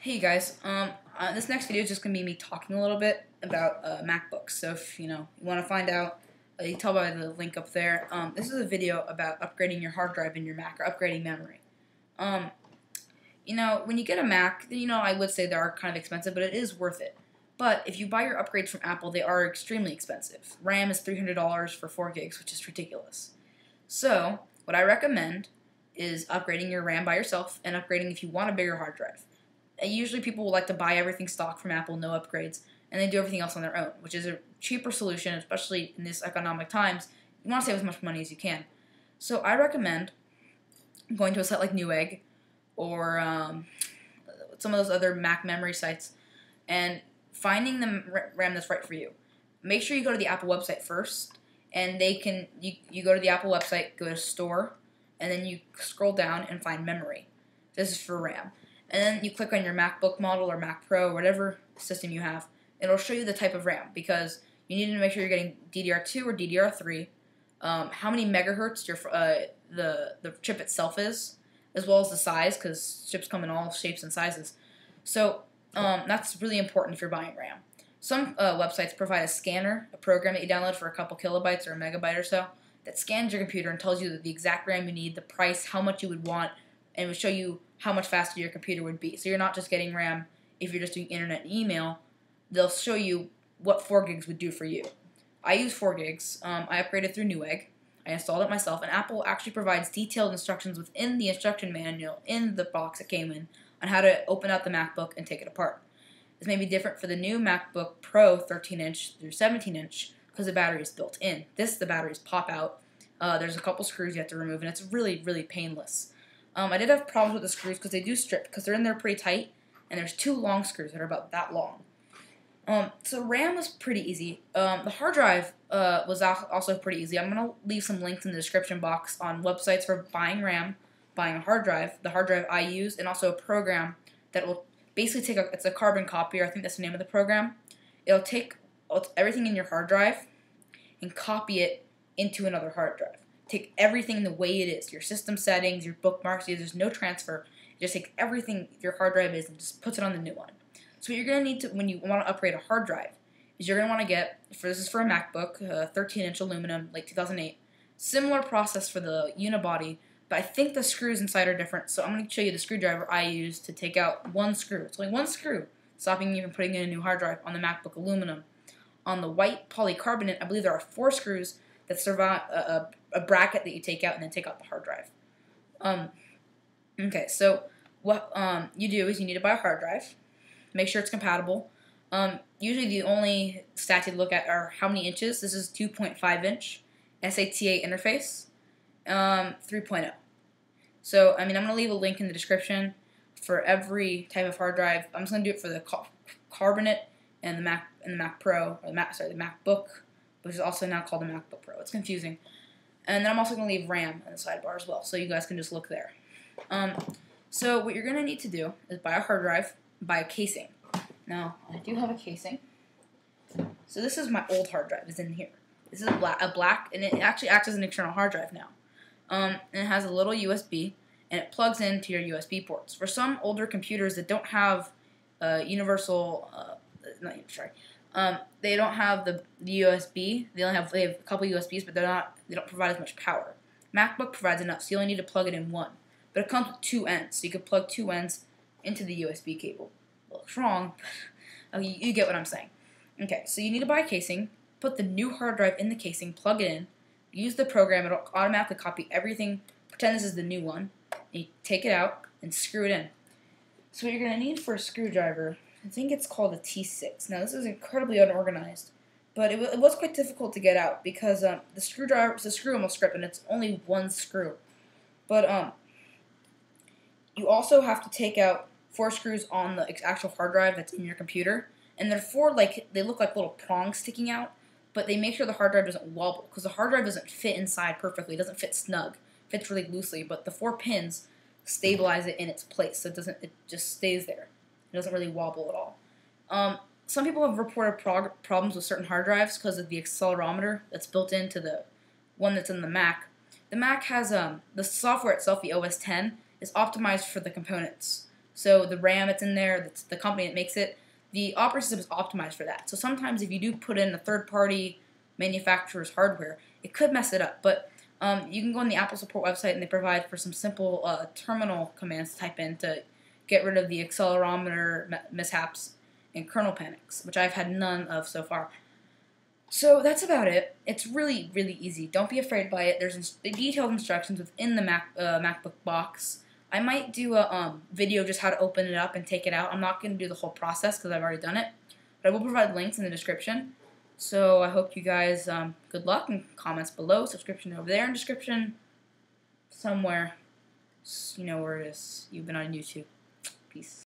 Hey guys, this next video is just gonna be me talking a little bit about MacBooks. So if you want to find out, you can tell by the link up there. This is a video about upgrading your hard drive in your Mac or upgrading memory. When you get a Mac, I would say they are kind of expensive, but it is worth it. But if you buy your upgrades from Apple, they are extremely expensive. RAM is $300 for 4 gigs, which is ridiculous. So what I recommend is upgrading your RAM by yourself and upgrading if you want a bigger hard drive. Usually people will like to buy everything stock from Apple, no upgrades, and they do everything else on their own, which is a cheaper solution, especially in this economic times. You want to save as much money as you can. So I recommend going to a site like Newegg or some of those other Mac memory sites and finding the RAM that's right for you. Make sure you go to the Apple website first, and you go to the Apple website, go to Store, and then you scroll down and find Memory. This is for RAM. And then you click on your MacBook model or Mac Pro, or whatever system you have. It'll show you the type of RAM because you need to make sure you're getting DDR2 or DDR3, how many megahertz the chip itself is, as well as the size, because chips come in all shapes and sizes. So that's really important if you're buying RAM. Some websites provide a scanner, a program that you download for a couple kilobytes or a megabyte or so, that scans your computer and tells you the exact RAM you need, the price, how much you would want, and it will show you how much faster your computer would be. So you're not just getting RAM if you're just doing internet and email. They'll show you what 4 gigs would do for you. I use 4 gigs. I upgraded through Newegg. I installed it myself, and Apple actually provides detailed instructions within the instruction manual in the box it came in on how to open up the MacBook and take it apart. This may be different for the new MacBook Pro 13-inch through 17-inch because the battery is built in. The batteries pop out. There's a couple screws you have to remove, and it's really, really painless. I did have problems with the screws because they do strip because they're in there pretty tight, and there's 2 long screws that are about that long. So RAM was pretty easy. The hard drive was also pretty easy. I'm going to leave some links in the description box on websites for buying RAM, buying a hard drive, the hard drive I use, and also a program that will basically it's a carbon copier. I think that's the name of the program. It'll take everything in your hard drive and copy it into another hard drive. Take everything the way it is, your system settings, your bookmarks. There's no transfer. It just takes everything your hard drive is and just puts it on the new one. So what you're going to need to, when you want to upgrade a hard drive, is you're going to want to get, this is for a MacBook, 13-inch aluminum, late 2008. Similar process for the unibody, but I think the screws inside are different. So I'm going to show you the screwdriver I use to take out one screw. It's only one screw, stopping you from putting in a new hard drive on the MacBook aluminum. On the white polycarbonate, I believe there are 4 screws that survive a bracket that you take out and then take out the hard drive. Okay, so what you do is you need to buy a hard drive. Make sure it's compatible. Usually the only stats you look at are how many inches. This is 2.5 inch SATA interface, 3.0. So I'm going to leave a link in the description for every type of hard drive. I'm just going to do it for the carbonate and the Mac Pro, or the MacBook, which is also now called the MacBook Pro. It's confusing. And then I'm also going to leave RAM in the sidebar as well, so you guys can just look there. So what you're going to need to do is buy a hard drive, buy a casing. Now, I do have a casing. So this is my old hard drive. It's in here. This is a black, and it actually acts as an external hard drive now. And it has a little USB, and it plugs into your USB ports. For some older computers that don't have universal, they don't have the USB. They have a couple USBs, but they don't provide as much power. MacBook provides enough, so you only need to plug it in one. But it comes with 2 ends, so you can plug 2 ends into the USB cable. It looks wrong, but you get what I'm saying. Okay, so you need to buy a casing, put the new hard drive in the casing, plug it in, use the program, it'll automatically copy everything, pretend this is the new one, and you take it out and screw it in. So what you're going to need for a screwdriver, I think it's called a T6. Now this is incredibly unorganized, but it was quite difficult to get out because the screw almost stripped and it's only one screw. But you also have to take out 4 screws on the actual hard drive that's in your computer, and they're 4 they look like little prongs sticking out, but they make sure the hard drive doesn't wobble because the hard drive doesn't fit inside perfectly. It doesn't fit snug. It fits really loosely, but the 4 pins stabilize it in its place, so it just stays there. It doesn't really wobble at all. Some people have reported problems with certain hard drives because of the accelerometer that's built into the one that's in the Mac. The Mac has the software itself, the OS X, is optimized for the components. So the RAM that's in there, that's the company that makes it, the operating system is optimized for that. So sometimes if you do put in a third-party manufacturer's hardware, it could mess it up. But you can go on the Apple support website, and they provide for some simple terminal commands to type in to get rid of the accelerometer mishaps and kernel panics, which I've had none of so far. So that's about it. It's really, really easy. Don't be afraid by it. There's detailed instructions within the MacBook box. I might do a video just how to open it up and take it out. I'm not going to do the whole process because I've already done it. But I will provide links in the description. So I hope you guys, good luck, and comments below. Subscription over there in description. Somewhere. You know where it is. You've been on YouTube. Peace.